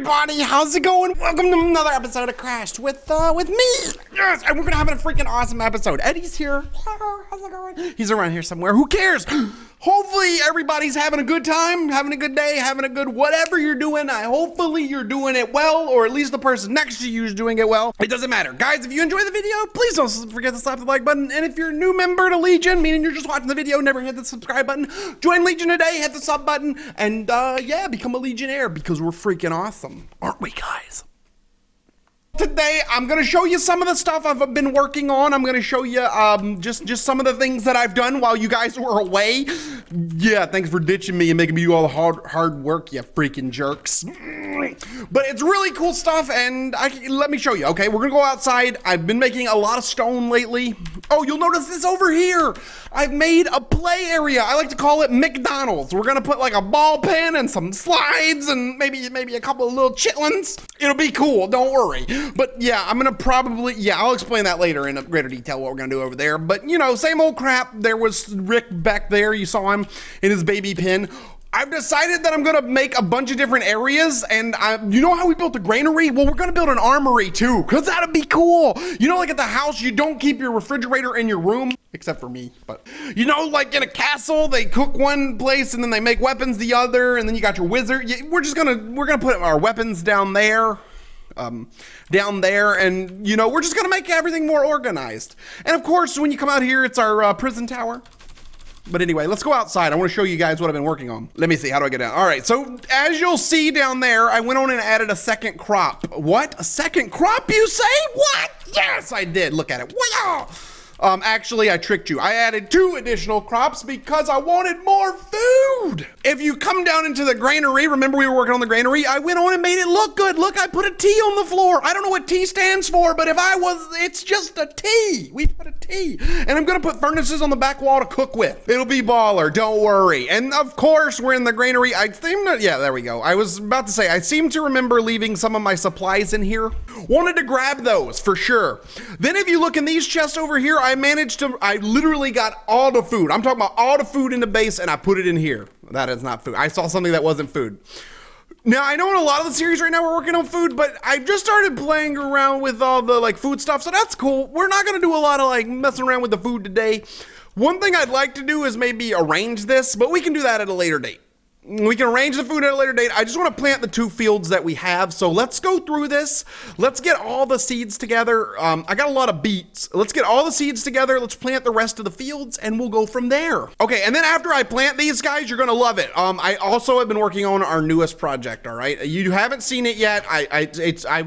everybody, how's it going? Welcome to another episode of Crashed with me. Yes, and we're gonna have a freaking awesome episode. Eddie's here. Hello, how's it going? He's around here somewhere. Who cares? Hopefully everybody's having a good time, having a good day, having a good whatever you're doing. Hopefully you're doing it well, or at least the person next to you is doing it well. It doesn't matter. Guys, if you enjoy the video, please don't forget to slap the like button. And if you're a new member to Legion, meaning you're just watching the video, never hit the subscribe button, join Legion today, hit the sub button, and yeah, become a Legionnaire because we're freaking awesome. Aren't we, guys? Today, I'm going to show you some of the stuff I've been working on. I'm going to show you just some of the things that I've done while you guys were away. Yeah, thanks for ditching me and making me do all the hard work, you freaking jerks. But it's really cool stuff, and let me show you, okay? We're going to go outside. I've been making a lot of stone lately. Oh, you'll notice this over here. I've made a play area. I like to call it McDonald's. We're going to put like a ball pen and some slides and maybe a couple of little chitlins. It'll be cool, don't worry. But yeah, I'm gonna probably, I'll explain that later in greater detail what we're gonna do over there. But you know, same old crap. There was Rick back there. You saw him in his baby pen. I've decided that I'm gonna make a bunch of different areas, and you know how we built a granary? Well, we're gonna build an armory too, cause that'd be cool. You know, like at the house, you don't keep your refrigerator in your room, except for me. But you know, like in a castle, they cook one place and then they make weapons the other, and then you got your wizard. We're gonna put our weapons down there. And you know, we're just gonna make everything more organized. And of course, when you come out here, it's our prison tower. But anyway, let's go outside. I want to show you guys what I've been working on. Let me see, how do I get down? All right, so as you'll see down there, I went on and added a second crop. What? A second crop, you say? What? Yes, I did. Look at it. Wow. Actually, I tricked you. I added 2 additional crops because I wanted more food. If you come down into the granary, remember we were working on the granary? I went on and made it look good. Look, I put a T on the floor. I don't know what T stands for, but if I was, it's just a T. We put a T. And I'm gonna put furnaces on the back wall to cook with. It'll be baller, don't worry. And of course, we're in the granary. I think that, yeah, there we go. I was about to say, I seem to remember leaving some of my supplies in here. Wanted to grab those for sure. Then if you look in these chests over here, I literally got all the food. I'm talking about all the food in the base, and I put it in here. That is not food. I saw something that wasn't food. Now, I know in a lot of the series right now we're working on food, but I just started playing around with all the like food stuff, so that's cool. We're not gonna do a lot of like messing around with the food today. One thing I'd like to do is maybe arrange this, but we can do that at a later date. We can arrange the food at a later date. I just want to plant the 2 fields that we have. So let's go through this. Let's get all the seeds together. I got a lot of beets. Let's get all the seeds together. Let's plant the rest of the fields and we'll go from there. Okay, and then after I plant these guys, you're going to love it. I also have been working on our newest project, all right? You haven't seen it yet.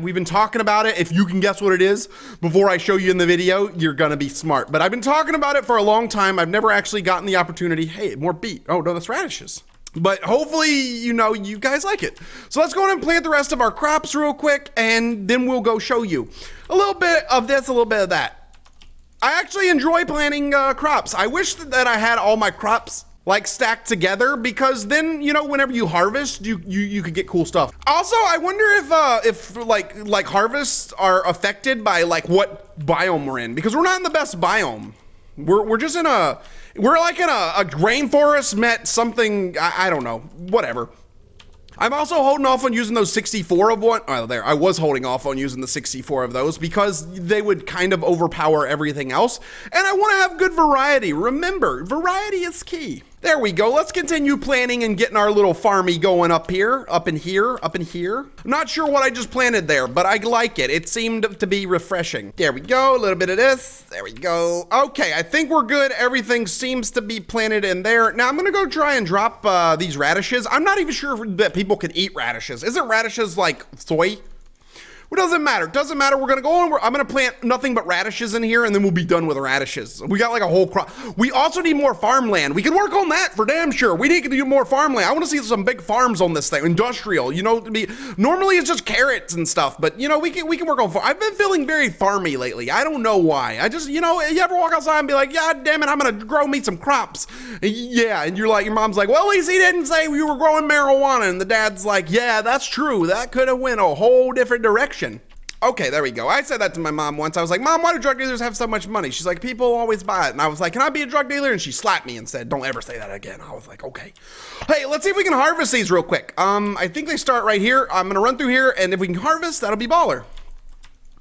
We've been talking about it. If you can guess what it is before I show you in the video, you're going to be smart. But I've been talking about it for a long time. I've never actually gotten the opportunity. Hey, more beet. Oh, no, that's radishes. But hopefully, you know, you guys like it. So let's go ahead and plant the rest of our crops real quick, and then we'll go show you a little bit of this, a little bit of that. I actually enjoy planting crops. I wish that I had all my crops like stacked together, because then, you know, whenever you harvest, you could get cool stuff. Also, I wonder if like harvests are affected by like what biome we're in, because we're not in the best biome. We're just in we're like in a rainforest met something, I don't know, whatever. I'm also holding off on using those 64 of one. Oh, there, I was holding off on using the 64 of those because they would kind of overpower everything else. And I want to have good variety. Remember, variety is key. There we go. Let's continue planting and getting our little farmy going up here, up in here, up in here. I'm not sure what I just planted there, but I like it. It seemed to be refreshing. There we go. A little bit of this. There we go. Okay, I think we're good. Everything seems to be planted in there. Now I'm going to go try and drop these radishes. I'm not even sure that people can eat radishes. Isn't radishes like soy? It doesn't matter. Doesn't matter. We're going to go on. I'm going to plant nothing but radishes in here, and then we'll be done with radishes. We got like a whole crop. We also need more farmland. We can work on that for damn sure. We need to do more farmland. I want to see some big farms on this thing. Industrial, you know, normally it's just carrots and stuff, but you know, we can work on I've been feeling very farmy lately. I don't know why. I just, you know, you ever walk outside and be like, God damn it, I'm going to grow me some crops. Yeah. And you're like, your mom's like, well, at least he didn't say we were growing marijuana. And the dad's like, yeah, that's true. That could have went a whole different direction. Okay, there we go. I said that to my mom once. I was like, Mom, why do drug dealers have so much money? She's like, people always buy it. And I was like, can I be a drug dealer? And she slapped me and said, don't ever say that again. I was like, okay. Hey, let's see if we can harvest these real quick. I think they start right here. I'm going to run through here, and if we can harvest, that'll be baller.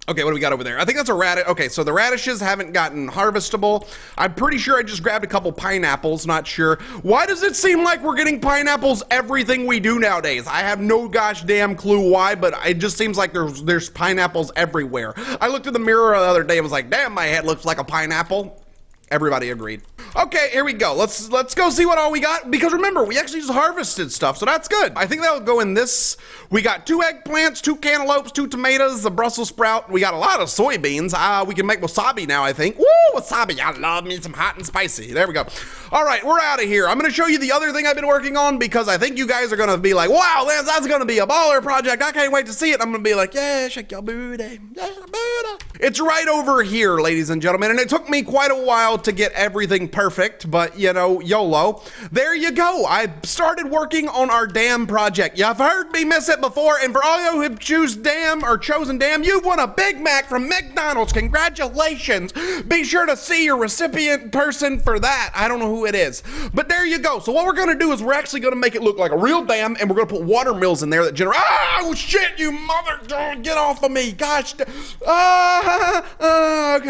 Okay, what do we got over there? I think that's a radish. Okay, so the radishes haven't gotten harvestable. I'm pretty sure I just grabbed a couple pineapples, not sure. Why does it seem like we're getting pineapples everything we do nowadays? I have no gosh damn clue why, but it just seems like there's pineapples everywhere. I looked in the mirror the other day and was like, damn, my head looks like a pineapple. Everybody agreed. Okay, here we go. Let's go see what all we got, because remember, we actually just harvested stuff, so that's good. I think that'll go in this. We got 2 eggplants, 2 cantaloupes, 2 tomatoes, a Brussels sprout. We got a lot of soybeans. We can make wasabi now, I think. Woo, wasabi. I love me some hot and spicy. There we go. All right, we're out of here. I'm going to show you the other thing I've been working on, because I think you guys are going to be like, wow, Lance, that's going to be a baller project. I can't wait to see it. I'm going to be like, yeah, shake your booty. Yeah, booty. It's right over here, ladies and gentlemen, and it took me quite a while to get everything perfect, but you know, YOLO. There you go. I started working on our dam project. You've heard me miss it before, and for all you who have chosen dam, you've won a Big Mac from McDonald's. Congratulations. Be sure to see your recipient person for that. I don't know who it is, but there you go. So what we're going to do is we're actually going to make it look like a real dam, and we're going to put water mills in there that generate. Oh shit, you mother! Get off of me! Gosh. Okay,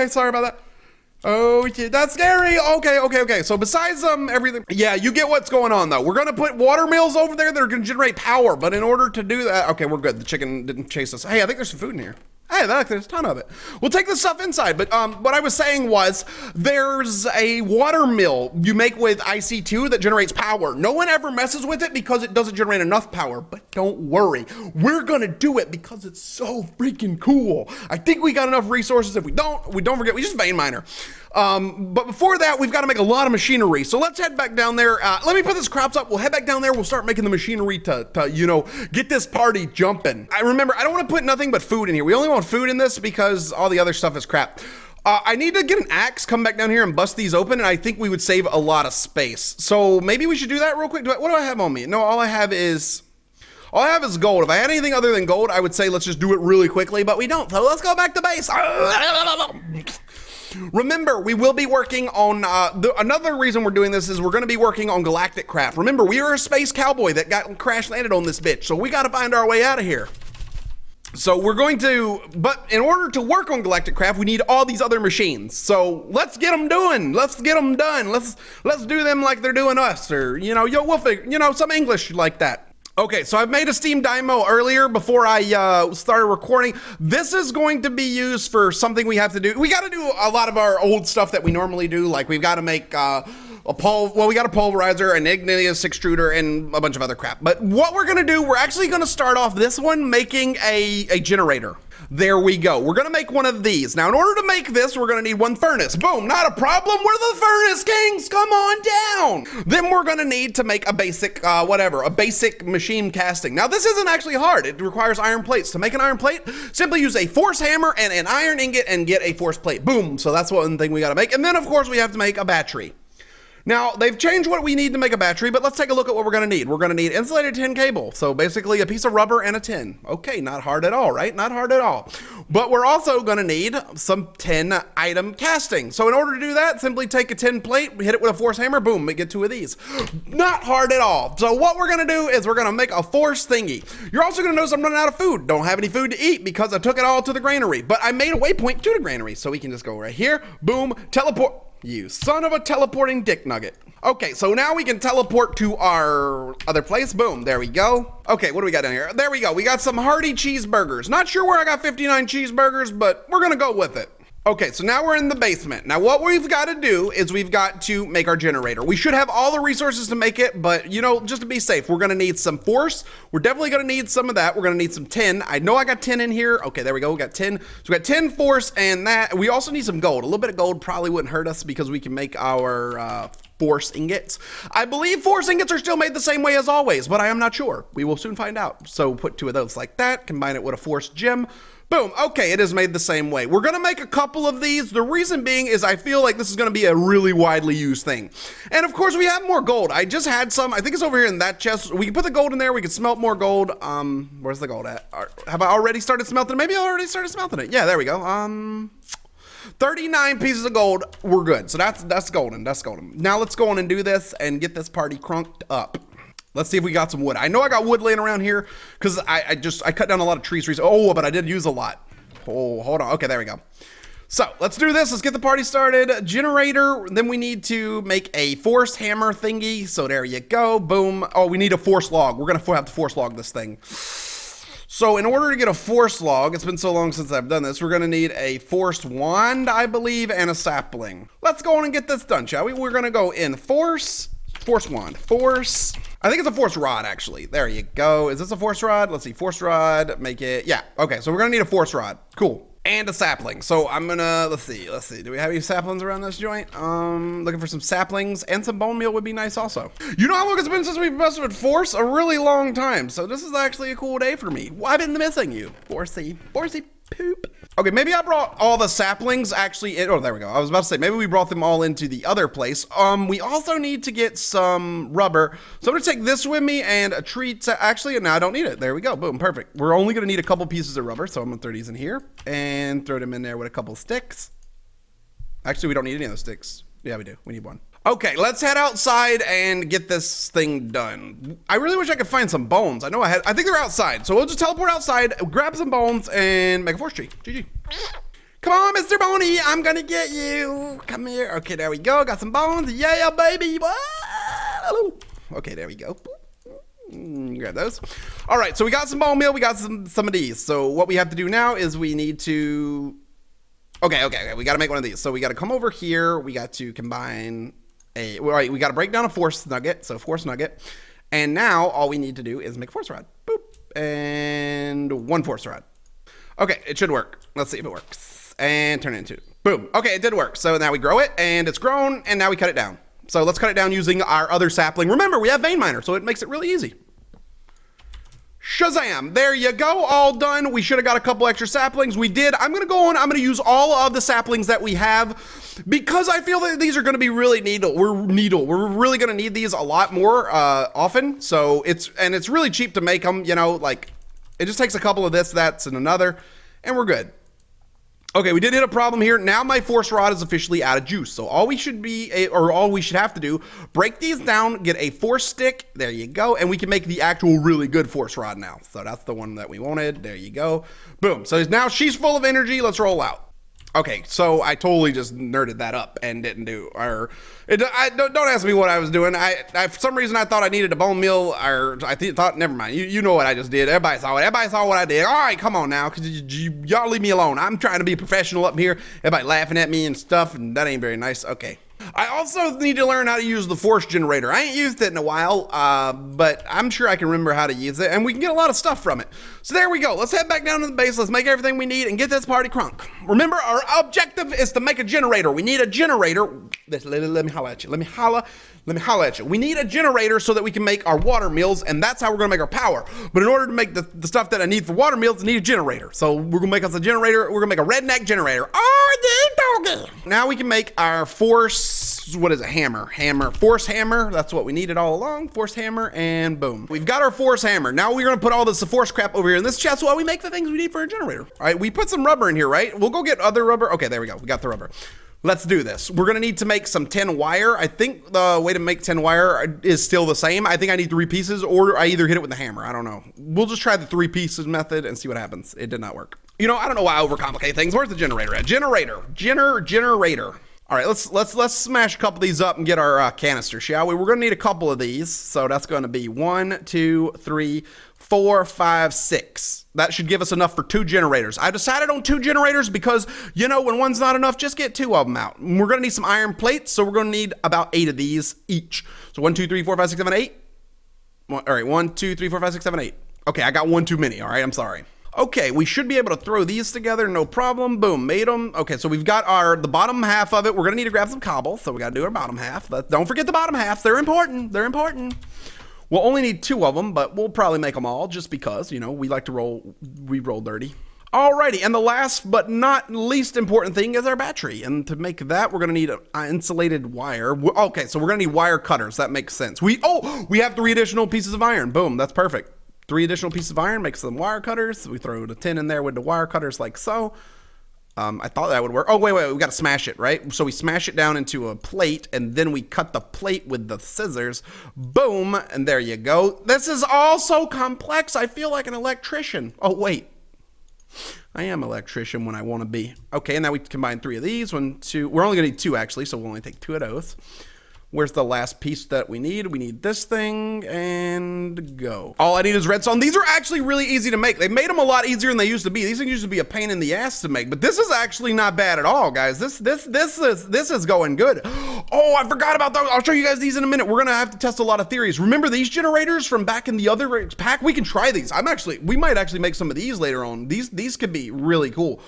sorry about that. Oh, that's scary. Okay. So besides everything, yeah, you get what's going on though. We're gonna put water mills over there that are gonna generate power, but in order to do that, okay, we're good. The chicken didn't chase us. Hey, I think there's some food in here. Hey, there's a ton of it. We'll take the stuff inside, but what I was saying was there's a water mill you make with IC2 that generates power. No one ever messes with it because it doesn't generate enough power, but don't worry. We're gonna do it because it's so freaking cool. I think we got enough resources. If we don't forget, we just vein miner. But before that, we've got to make a lot of machinery. So let's head back down there. Let me put this crops up. We'll head back down there. We'll start making the machinery to you know, get this party jumping. I remember, I don't want to put nothing but food in here. We only want food in this because all the other stuff is crap. I need to get an axe, come back down here and bust these open, and I think we would save a lot of space. So maybe we should do that real quick. What do I have on me? No, all I have is gold. If I had anything other than gold, I would say let's just do it really quickly, but we don't. So let's go back to base. Remember, we will be working on, another reason we're doing this is we're going to be working on galactic craft. Remember, we are a space cowboy that got crash landed on this bitch, so we got to find our way out of here. So we're going to, but in order to work on galactic craft, we need all these other machines. So let's get them doing. Let's get them done. Let's do them like they're doing us, or, you know, we'll figure, you know, some English like that. Okay, so I've made a Steam Dynamo earlier before I started recording. This is going to be used for something we have to do. We got to do a lot of our old stuff that we normally do. Like we've got to make we got a pulverizer, an igneous extruder, and a bunch of other crap. But what we're going to do, we're actually going to start off this one making a generator. There we go. We're going to make one of these. Now, in order to make this, we're going to need 1 furnace. Boom, not a problem. We're the furnace kings. Come on down. Then we're going to need to make a basic, a basic machine casting. Now, this isn't actually hard. It requires iron plates. To make an iron plate, simply use a force hammer and an iron ingot and get a force plate. Boom. So that's one thing we got to make. And then, of course, we have to make a battery. Now, they've changed what we need to make a battery, but let's take a look at what we're going to need. We're going to need insulated tin cable. So basically a piece of rubber and a tin. Okay, not hard at all, right? Not hard at all. But we're also going to need some tin item casting. So in order to do that, simply take a tin plate, hit it with a force hammer, boom, we get 2 of these. Not hard at all. So what we're going to do is we're going to make a force thingy. You're also going to notice I'm running out of food. Don't have any food to eat because I took it all to the granary. But I made a waypoint to the granary. So we can just go right here, boom, teleport. You son of a teleporting dick nugget. Okay, so now we can teleport to our other place. Boom, there we go. Okay, what do we got down here? There we go. We got some hearty cheeseburgers. Not sure where I got 59 cheeseburgers, but we're gonna go with it. Okay, so now we're in the basement. Now what we've got to do is we've got to make our generator. We should have all the resources to make it, but you know, just to be safe, we're gonna need some force. We're definitely gonna need some of that. We're gonna need some tin. I know I got tin in here. Okay, there we go, we got tin. So we got tin, force, and that. We also need some gold. A little bit of gold probably wouldn't hurt us because we can make our force ingots. I believe force ingots are still made the same way as always, but I am not sure. We will soon find out. So put 2 of those like that, combine it with a force gem. Boom. Okay, it is made the same way. We're going to make a couple of these. The reason being is I feel like this is going to be a really widely used thing. And of course, we have more gold. I just had some. I think it's over here in that chest. We can put the gold in there. We can smelt more gold. Where's the gold at? Have I already started smelting it? Maybe I already started smelting it. Yeah, there we go. 39 pieces of gold. We're good. So that's golden. That's golden. Now let's go on and do this and get this party crunked up. Let's see if we got some wood. I know I got wood laying around here because I cut down a lot of trees recently. Oh, but I did use a lot. Oh, hold on. Okay, there we go. So let's do this. Let's get the party started. Generator. Then we need to make a force hammer thingy. So there you go. Boom. Oh, we need a force log. We're going to have to force log this thing. So in order to get a force log, it's been so long since I've done this, we're going to need a forced wand, I believe, and a sapling. Let's go on and get this done, shall we? We're going to go in force wand, force. I think it's a force rod, actually. There you go. Is this a force rod? Let's see. Force rod. Make it. Yeah. Okay. So we're going to need a force rod. Cool. And a sapling. So I'm going to, let's see. Do we have any saplings around this joint? Looking for some saplings, and some bone meal would be nice also. You know how long it's been since we've messed with force? A really long time. So this is actually a cool day for me. Well, I've been missing you. Forcey poop. Okay, maybe I brought all the saplings actually in. Oh, there we go. I was about to say, maybe we brought them all into the other place. We also need to get some rubber. So I'm going to take this with me and a tree. Actually, no, I don't need it. There we go. Boom. Perfect. We're only going to need a couple pieces of rubber. So I'm going to throw these in here and throw them in there with a couple sticks. Actually, we don't need any of those sticks. Yeah, we do. We need one. Okay, let's head outside and get this thing done. I really wish I could find some bones. I think they're outside. So we'll just teleport outside, grab some bones, and make a force tree. GG. Come on, Mr. Boney. I'm gonna get you. Come here. Okay, there we go. Got some bones. Yeah, baby. Whoa. Okay, there we go. Grab those. All right, so we got some bone meal. We got some of these. So what we have to do now is we need to... Okay. We got to make one of these. So we got to come over here. We got to combine... we got to break down a force nugget, so force nugget. And now all we need to do is make a force rod. Boop. And one force rod. Okay, it should work. Let's see if it works. And turn it into, boom. Okay, it did work. So now we grow it, and it's grown, and now we cut it down. So let's cut it down using our other sapling. Remember, we have vein miner, so it makes it really easy. Shazam! There you go, all done. We should have got a couple extra saplings. We did. I'm gonna go on. I'm gonna use all of the saplings that we have because I feel that these are gonna be really needle. We're really gonna need these a lot more often. So it's really cheap to make them. You know, like it just takes a couple of this, that's, and another, and we're good. Okay, we did hit a problem here. Now my force rod is officially out of juice. So all we should have to do, break these down, get a force stick. There you go. And we can make the actual really good force rod now. So that's the one that we wanted. There you go. Boom. So now she's full of energy. Let's roll out. Okay, so I totally just nerded that up and didn't do, don't ask me what I was doing. I for some reason I thought I needed a bone meal, or thought, never mind. You know what I just did. Everybody saw it. Everybody saw what I did. All right, come on now, because y'all leave me alone. I'm trying to be a professional up here. Everybody laughing at me and stuff, and that ain't very nice. Okay. I also need to learn how to use the force generator. I ain't used it in a while, but I'm sure I can remember how to use it, and we can get a lot of stuff from it. So there we go. Let's head back down to the base. Let's make everything we need and get this party crunk. Remember, our objective is to make a generator. We need a generator. Let me holla at you. Let me holla at you. We need a generator so that we can make our water mills, and that's how we're going to make our power. But in order to make the stuff that I need for water mills, I need a generator. So we're going to make us a generator. We're going to make a redneck generator. Oh, yeah, doggy. Now we can make our force, what is it, hammer. Force hammer. That's what we needed all along. Force hammer, and boom. We've got our force hammer. Now we're going to put all this force crap over here in this chest while we make the things we need for a generator. All right, we put some rubber in here, right? We'll go get other rubber. Okay, there we go. We got the rubber. Let's do this. We're going to need to make some 10 wire. I think the way to make 10 wire is still the same. I think I need 3 pieces, or I either hit it with a hammer. I don't know. We'll just try the 3 pieces method and see what happens. It did not work. You know, I don't know why I overcomplicate things. Where's the generator at? Generator. All right, let's smash a couple of these up and get our canister, shall we? We're going to need a couple of these. So that's going to be 1, 2, 3, 4, 5, 6. That should give us enough for 2 generators. I decided on 2 generators because, you know, when one's not enough, just get 2 of them out. We're going to need some iron plates, so we're going to need about 8 of these each. So 1, 2, 3, 4, 5, 6, 7, 8. All right, 1, 2, 3, 4, 5, 6, 7, 8. Okay, I got 1 too many. All right, I'm sorry. Okay, we should be able to throw these together, no problem. Boom, made them. Okay, so we've got the bottom half of it. We're gonna need to grab some cobble, so we gotta do our bottom half. Don't forget the bottom half. They're important. We'll only need 2 of them, but we'll probably make them all just because, you know, we roll dirty. Alrighty, and the last but not least important thing is our battery. And to make that, we're gonna need an insulated wire. Okay, so we're gonna need wire cutters. That makes sense. We have 3 additional pieces of iron. Boom, that's perfect. 3 additional pieces of iron makes them wire cutters. We throw the tin in there with the wire cutters like so. I thought that would work. Oh, wait, we gotta smash it, right? So we smash it down into a plate, and then we cut the plate with the scissors. Boom, and there you go. This is all so complex. I feel like an electrician. Oh, wait. I am an electrician when I want to be. Okay, and now we combine 3 of these. 1, 2. We're only going to need 2, actually, so we'll only take 2 of those. Where's the last piece that we need? We need this thing, and go. All I need is redstone. These are actually really easy to make. They made them a lot easier than they used to be. These things used to be a pain in the ass to make, but this is actually not bad at all, guys. This is going good. Oh, I forgot about those. I'll show you guys these in a minute. We're gonna have to test a lot of theories. Remember these generators from back in the other pack? We can try these. We might actually make some of these later on. These could be really cool.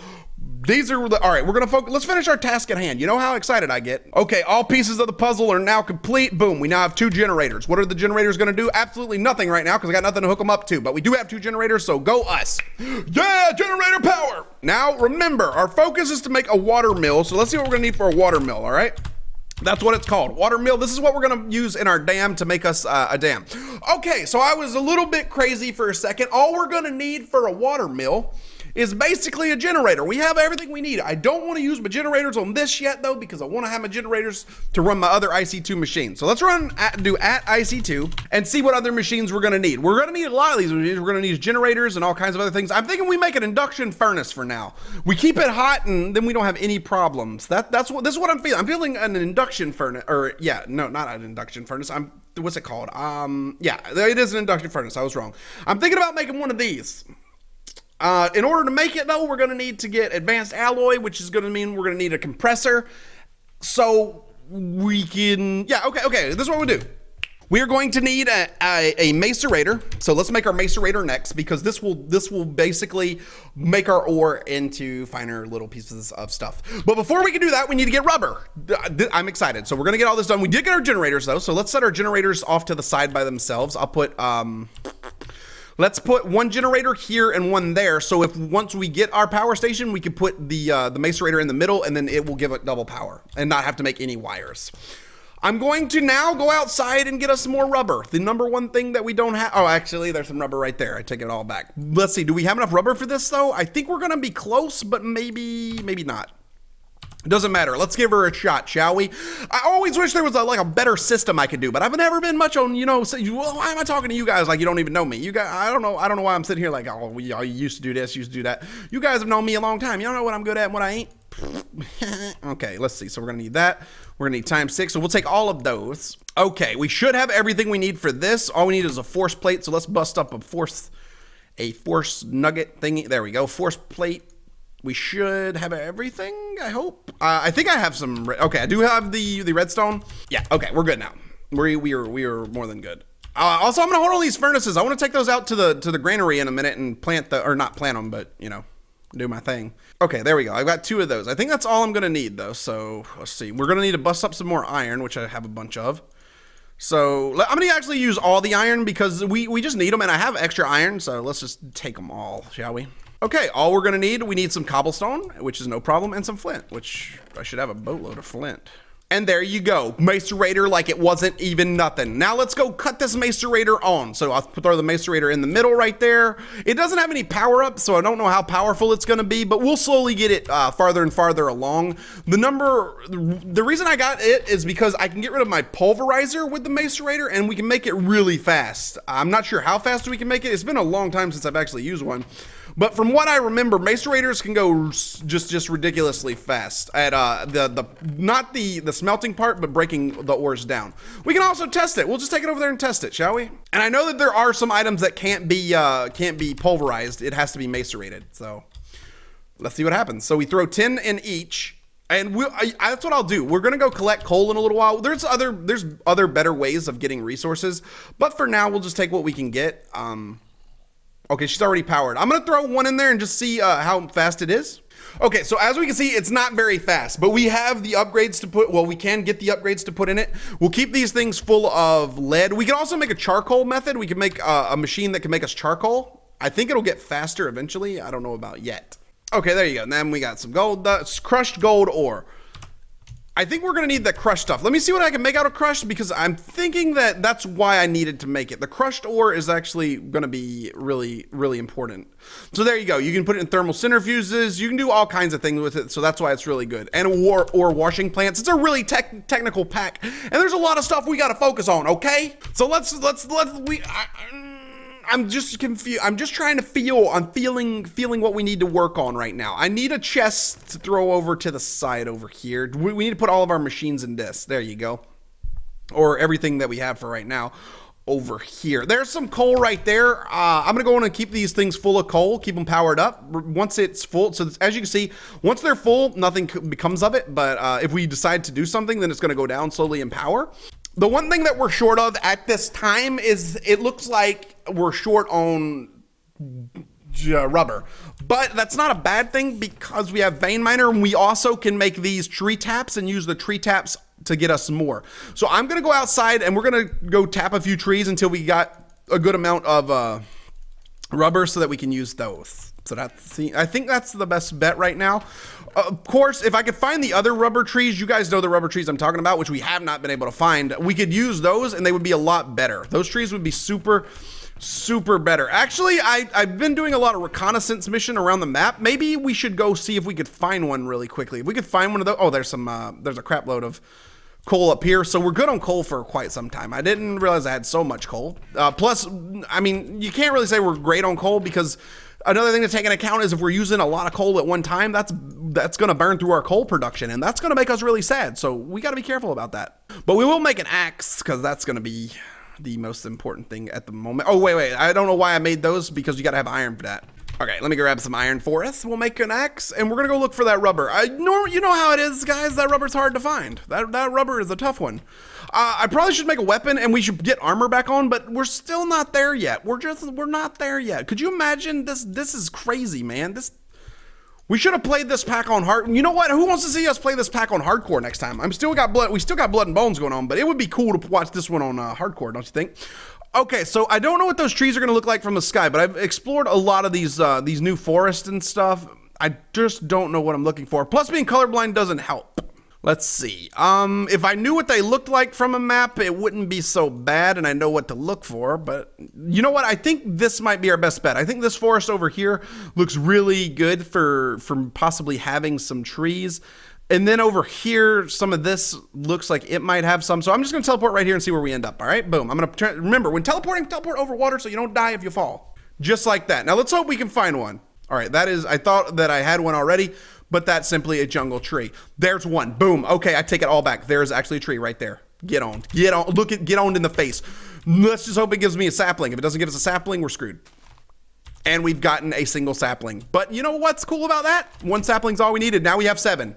These are all right. We're gonna focus. Let's finish our task at hand. You know how excited I get. Okay, all pieces of the puzzle are now complete. Boom. We now have 2 generators. What are the generators gonna do? Absolutely nothing right now because I got nothing to hook them up to. But we do have 2 generators, so go us. Yeah, generator power. Now remember, our focus is to make a water mill. So let's see what we're gonna need for a water mill. All right. That's what it's called, water mill. This is what we're gonna use in our dam to make us a dam. Okay, so I was a little bit crazy for a second. All we're gonna need for a water mill is basically a generator. We have everything we need. I don't want to use my generators on this yet though, because I want to have my generators to run my other IC2 machine. So let's do at IC2 and see what other machines we're gonna need. We're gonna need a lot of these machines. We're gonna need generators and all kinds of other things. I'm thinking we make an induction furnace for now. We keep it hot and then we don't have any problems. This is what I'm feeling. I'm feeling an induction furnace, or yeah, no, not an induction furnace. What's it called? Yeah, it is an induction furnace. I was wrong. I'm thinking about making one of these. In order to make it though, we're going to need to get advanced alloy, which is going to mean we're going to need a compressor. So we can, yeah, okay, this is what we'll do. We are going to need a Macerator. So let's make our Macerator next, because this will basically make our ore into finer little pieces of stuff. But before we can do that, we need to get rubber. I'm excited. So we're going to get all this done. We did get our generators though. So let's set our generators off to the side by themselves. I'll put, let's put 1 generator here and 1 there. So if once we get our power station, we can put the Macerator in the middle, and then it will give it double power and not have to make any wires. I'm going to now go outside and get us some more rubber. The #1 thing that we don't have. Oh, actually, there's some rubber right there. I take it all back. Let's see. Do we have enough rubber for this though? I think we're gonna be close, but maybe not. It doesn't matter. Let's give her a shot, shall we? I always wish there was a better system I could do, but I've never been much on, why am I talking to you guys like you don't even know me? You guys, I don't know why I'm sitting here like, oh, you used to do this, used to do that. You guys have known me a long time. You don't know what I'm good at and what I ain't. Okay, let's see. So we're gonna need that. We're gonna need ×6, so we'll take all of those. Okay, we should have everything we need for this. All we need is a force plate, so let's bust up a force nugget thingy. There we go, force plate. We should have everything, I hope. I think I have some, okay, I do have the redstone. Yeah, okay, we're good now. We are more than good. Also, I'm gonna hold all these furnaces. I wanna take those out to the granary in a minute and not plant them, but do my thing. Okay, there we go. I've got 2 of those. I think that's all I'm gonna need though. So let's see. We're gonna need to bust up some more iron, which I have a bunch of. So I'm gonna actually use all the iron because we just need them, and I have extra iron. So let's just take them all, shall we? Okay, all we're gonna need, we need some cobblestone, which is no problem, and some flint, which I should have a boatload of flint. And there you go, Macerator like it wasn't even nothing. Now let's go cut this Macerator on. So I'll throw the Macerator in the middle right there. It doesn't have any power up, so I don't know how powerful it's gonna be, but we'll slowly get it farther and farther along. The reason I got it is because I can get rid of my pulverizer with the Macerator, and we can make it really fast. I'm not sure how fast we can make it. It's been a long time since I've actually used one. But from what I remember, Macerators can go just ridiculously fast at not the smelting part, but breaking the ores down. We can also test it. We'll just take it over there and test it, shall we? And I know that there are some items that can't be pulverized. It has to be macerated. So let's see what happens. So we throw 10 in each, and that's what I'll do. We're gonna go collect coal in a little while. There's other better ways of getting resources, but for now we'll just take what we can get. Okay, she's already powered. I'm gonna throw 1 in there and just see how fast it is. Okay, so as we can see, it's not very fast, but we have the upgrades to put, well, we can get the upgrades to put in it. We'll keep these things full of lead. We can also make a charcoal method. We can make a machine that can make us charcoal. I think it'll get faster eventually. I don't know about yet. Okay, there you go. And then we got some gold, crushed gold ore. I think we're going to need the crushed stuff. Let me see what I can make out of crushed, because I'm thinking that that's why I needed to make it. The crushed ore is actually going to be really, really important. So there you go. You can put it in thermal centrifuges. You can do all kinds of things with it. So that's why it's really good. And ore washing plants. It's a really technical pack. And there's a lot of stuff we got to focus on, okay? So I'm just confused. I'm just trying to feel. I'm feeling what we need to work on right now. I need a chest to throw over to the side over here. We need to put all of our machines in this. There you go. Or everything that we have for right now over here. There's some coal right there. I'm going to go in and keep these things full of coal. Keep them powered up. Once it's full, so as you can see, once they're full, nothing becomes of it. But if we decide to do something, then it's going to go down slowly in power. The one thing that we're short of at this time is it looks like we're short on rubber. But that's not a bad thing, because we have vein miner, and we also can make these tree taps and use the tree taps to get us more. So I'm going to go outside and we're going to go tap a few trees until we got a good amount of rubber so that we can use those. So I think that's the best bet right now. Of course, if I could find the other rubber trees, you guys know the rubber trees I'm talking about, which we have not been able to find. We could use those and they would be a lot better. Those trees would be super better. Actually, I've been doing a lot of reconnaissance mission around the map. Maybe we should go see if we could find one really quickly. If we could find one of those. Oh, there's a crap load of coal up here, so we're good on coal for quite some time. I didn't realize I had so much coal. Plus, I mean, you can't really say we're great on coal, because another thing to take into account is if we're using a lot of coal at one time, that's going to burn through our coal production, and that's going to make us really sad. So we got to be careful about that. But we will make an axe, because that's going to be the most important thing at the moment. Oh, wait. I don't know why I made those, because you got to have iron for that. Okay, let me grab some iron for us. We'll make an axe, and we're going to go look for that rubber. You know how it is, guys. That rubber's hard to find. That rubber is a tough one. I probably should make a weapon, and we should get armor back on, but we're still not there yet. We're not there yet. Could you imagine this? This is crazy, man. We should have played this pack on hard. You know what? Who wants to see us play this pack on hardcore next time? We still got blood and bones going on, but it would be cool to watch this one on hardcore, don't you think? Okay, so I don't know what those trees are going to look like from the sky, but I've explored a lot of these new forests and stuff. I just don't know what I'm looking for. Plus, being colorblind doesn't help. Let's see. If I knew what they looked like from a map, it wouldn't be so bad, and I know what to look for. But you know what? I think this might be our best bet. I think this forest over here looks really good for possibly having some trees. And then over here, some of this looks like it might have some. So I'm just going to teleport right here and see where we end up. All right, boom. I'm going to remember, when teleporting, teleport over water so you don't die if you fall. Just like that. Now let's hope we can find one. All right, I thought that I had one already, but that's simply a jungle tree. There's one. Boom. Okay, I take it all back. There's actually a tree right there. Get on. Get on in the face. Let's just hope it gives me a sapling. If it doesn't give us a sapling, we're screwed. And we've gotten a single sapling. But you know what's cool about that? One sapling's all we needed. Now we have 7.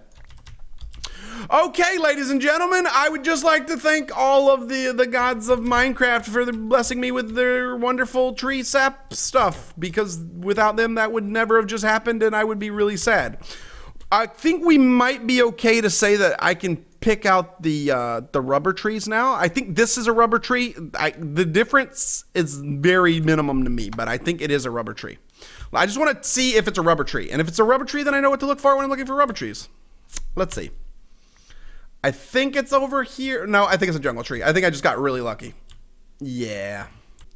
Okay, ladies and gentlemen, I would just like to thank all of the gods of Minecraft for blessing me with their wonderful tree sap stuff, because without them, that would never have just happened, and I would be really sad. I think we might be okay to say that I can pick out the rubber trees now. I think this is a rubber tree. The difference is very minimum to me, but I think it is a rubber tree. I just want to see if it's a rubber tree, and if it's a rubber tree, then I know what to look for when I'm looking for rubber trees. Let's see. I think it's over here. No, I think it's a jungle tree. I think I just got really lucky. Yeah.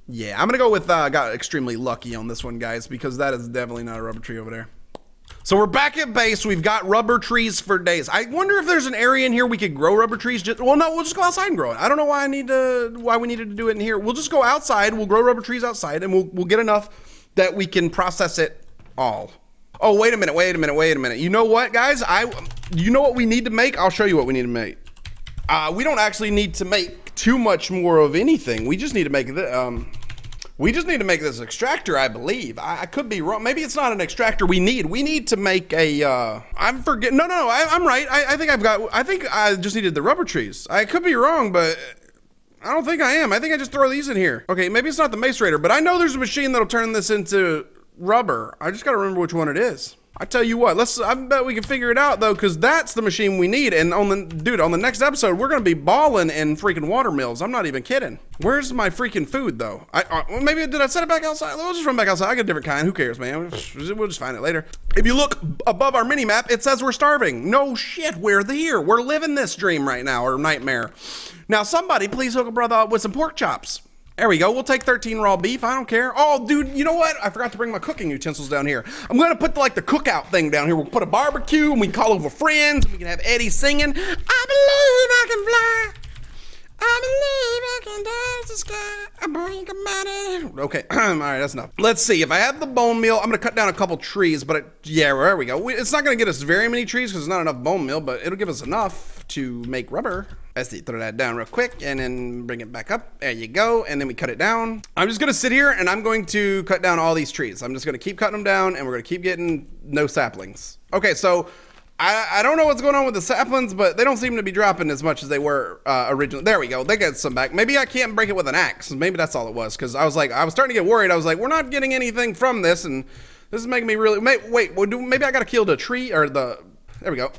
I'm gonna go with got extremely lucky on this one, guys, because that is definitely not a rubber tree over there. So we're back at base. We've got rubber trees for days. I wonder if there's an area in here we could grow rubber trees. Well, no, we'll just go outside and grow it. I don't know why we needed to do it in here. We'll just go outside. We'll grow rubber trees outside, and we'll get enough that we can process it all. Oh, wait a minute. You know what, guys? You know what we need to make? I'll show you what we need to make. We don't actually need to make too much more of anything. We just need to make this extractor, I believe. I could be wrong. Maybe it's not an extractor we need. We need to make a, I'm forgetting. No, I'm right. I think I just needed the rubber trees. I could be wrong, but I don't think I am. I think I just throw these in here. Okay, maybe it's not the Macerator, but I know there's a machine that'll turn this into rubber. I just gotta remember which one it is. I tell you what, I bet we can figure it out though, because that's the machine we need. And on the next episode, we're gonna be balling in freaking water mills. I'm not even kidding. Where's my freaking food though? Maybe did I set it back outside? We'll just run back outside. I got a different kind. Who cares, man? We'll just find it later. If you look above our mini map, it says we're starving. No shit, we're here. We're living this dream right now, or nightmare. Now, somebody please hook a brother up with some pork chops. There we go. We'll take 13 raw beef. I don't care. Oh, dude, you know what? I forgot to bring my cooking utensils down here. I'm going to put the cookout thing down here. We'll put a barbecue and we can call over friends. And we can have Eddie singing, I believe I can fly. I believe I can dance the sky. I blink about it. Okay. All right, that's enough. Let's see. If I have the bone meal, I'm going to cut down a couple trees. But yeah, there we go. It's not going to get us very many trees because there's not enough bone meal, but it'll give us enough to make rubber. Let's see, throw that down real quick and then bring it back up. There you go. And then we cut it down. I'm just going to sit here and I'm going to cut down all these trees. I'm just going to keep cutting them down and we're going to keep getting no saplings. Okay, so I don't know what's going on with the saplings, but they don't seem to be dropping as much as they were originally. There we go. They got some back. Maybe I can't break it with an axe. Maybe that's all it was, because I was starting to get worried. I was like, we're not getting anything from this, and this is making me really... Wait, maybe I got to kill the tree or the... There we go.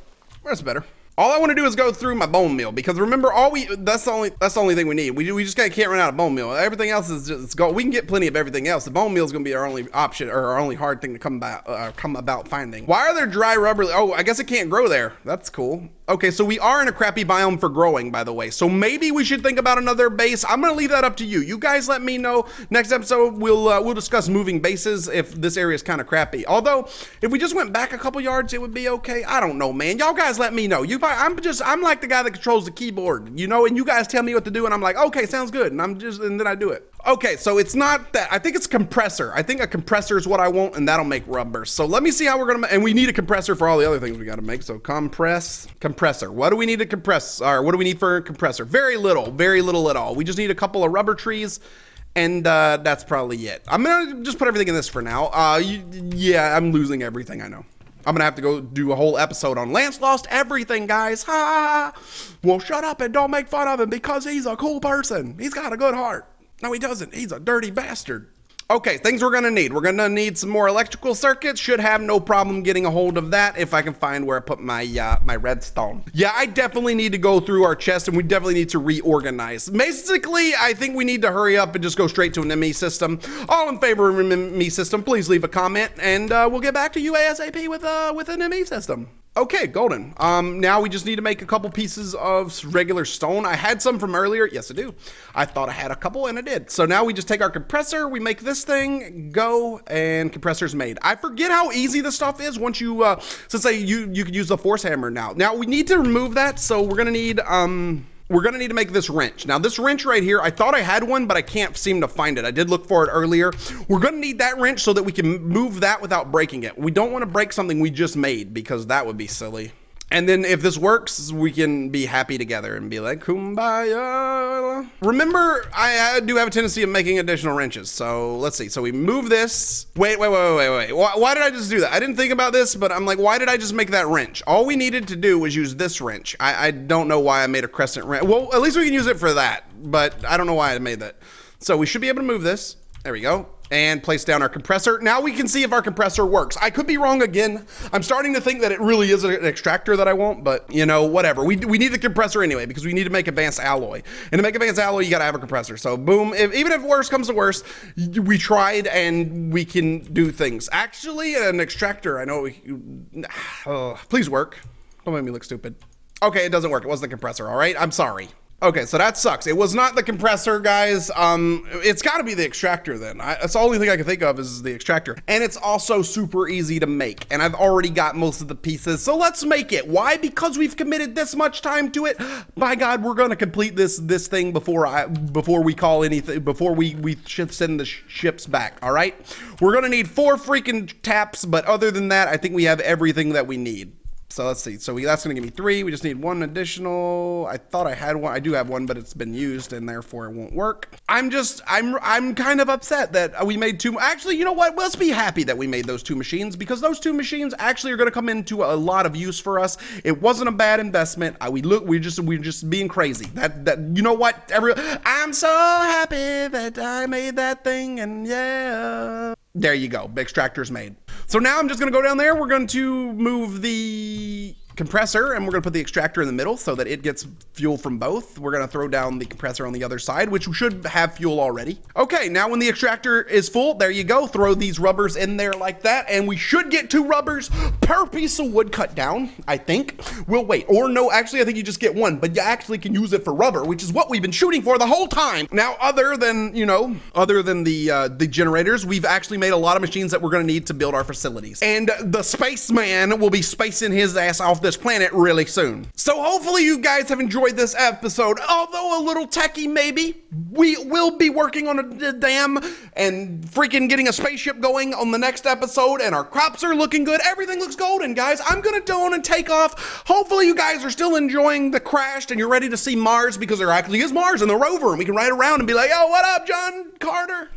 That's better. All I want to do is go through my bone meal, because remember, that's the only thing we need. We just can't run out of bone meal. Everything else is just go. We can get plenty of everything else. The bone meal is going to be our only option, or our only hard thing to come about finding. Why are there dry rubber? Oh, I guess it can't grow there. That's cool. Okay, so we are in a crappy biome for growing, by the way. So maybe we should think about another base. I'm gonna leave that up to you. You guys let me know. Next episode, we'll discuss moving bases if this area is kind of crappy. Although, if we just went back a couple yards, it would be okay. I don't know, man. Y'all guys let me know. I'm like the guy that controls the keyboard, you know, and you guys tell me what to do, and I'm like, okay, sounds good, and then I do it. Okay, so it's not that. I think it's a compressor. I think a compressor is what I want, and that'll make rubber. So let me see how we're gonna. And we need a compressor for all the other things we got to make. So compressor. What do we need to compress? Or what do we need for a compressor? Very little at all. We just need a couple of rubber trees, and that's probably it. I'm gonna just put everything in this for now. Yeah, I'm losing everything. I know. I'm gonna have to go do a whole episode on Lance lost everything, guys. Ha! Well, shut up and don't make fun of him because he's a cool person. He's got a good heart. No, he doesn't. He's a dirty bastard. Okay, things we're gonna need. We're gonna need some more electrical circuits. Should have no problem getting a hold of that if I can find where I put my my redstone. Yeah, I definitely need to go through our chest, and we definitely need to reorganize. Basically, I think we need to hurry up and just go straight to an ME system. All in favor of an ME system, please leave a comment, and we'll get back to you ASAP with an ME system. Okay, golden. Now we just need to make a couple pieces of regular stone. I had some from earlier. Yes, I do. I thought I had a couple, and I did. So now we just take our compressor, we make this thing, go, and compressor's made. I forget how easy this stuff is once you, you could use the force hammer now. Now, we need to remove that, so we're gonna need to make this wrench. Now, this wrench right here, I thought I had one, but I can't seem to find it. I did look for it earlier. We're gonna need that wrench so that we can move that without breaking it. We don't want to break something we just made because that would be silly. And then if this works, we can be happy together and be like, kumbaya. Remember, I do have a tendency of making additional wrenches. So let's see. So we move this. Wait. Why did I just do that? I didn't think about this, but I'm like, why did I just make that wrench? All we needed to do was use this wrench. I don't know why I made a crescent wrench. Well, at least we can use it for that, but I don't know why I made that. So we should be able to move this. There we go. And place down our compressor. Now we can see if our compressor works. I could be wrong again. I'm starting to think that it really is an extractor that I want, but you know, whatever. We need the compressor anyway because we need to make advanced alloy. And to make advanced alloy, you gotta have a compressor. So boom, even if worse comes to worse, we tried and we can do things. Actually, an extractor, I know please work. Don't make me look stupid. Okay, it doesn't work. It wasn't the compressor, all right? I'm sorry. Okay, so that sucks. It was not the compressor, guys. It's got to be the extractor then. That's the only thing I can think of is the extractor. And it's also super easy to make. And I've already got most of the pieces. So let's make it. Why? Because we've committed this much time to it. By God, we're going to complete this thing before we call anything, before we should send the ships back, all right? We're going to need 4 freaking taps. But other than that, I think we have everything that we need. So let's see. So that's going to give me 3. We just need 1 additional. I thought I had one. I do have one, but it's been used and therefore it won't work. I'm kind of upset that we made 2. Actually, you know what? Let's be happy that we made those 2 machines because those 2 machines actually are going to come into a lot of use for us. It wasn't a bad investment. We're just being crazy. That you know what? I'm so happy that I made that thing, and yeah. There you go. Extractor's made. So now I'm just gonna go down there. We're going to move the compressor and we're gonna put the extractor in the middle so that it gets fuel from both. We're gonna throw down the compressor on the other side, which should have fuel already. Okay, now when the extractor is full, there you go. Throw these rubbers in there like that, and we should get 2 rubbers per piece of wood cut down, I think. We'll wait, or no, actually I think you just get 1, but you actually can use it for rubber, which is what we've been shooting for the whole time. Now, other than the generators, we've actually made a lot of machines that we're gonna need to build our facilities. And the spaceman will be spacing his ass off this planet really soon. So hopefully you guys have enjoyed this episode, although a little techie maybe. We will be working on a dam and freaking getting a spaceship going on the next episode, and our crops are looking good. Everything looks golden, guys. I'm gonna go on and take off. Hopefully you guys are still enjoying the crashed and you're ready to see Mars, because there actually is Mars in the rover and we can ride around and be like, yo, what up, John Carter?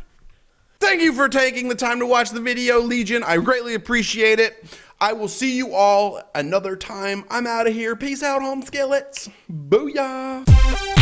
Thank you for taking the time to watch the video, Legion. I greatly appreciate it. I will see you all another time. I'm out of here. Peace out, home skillets. Booyah.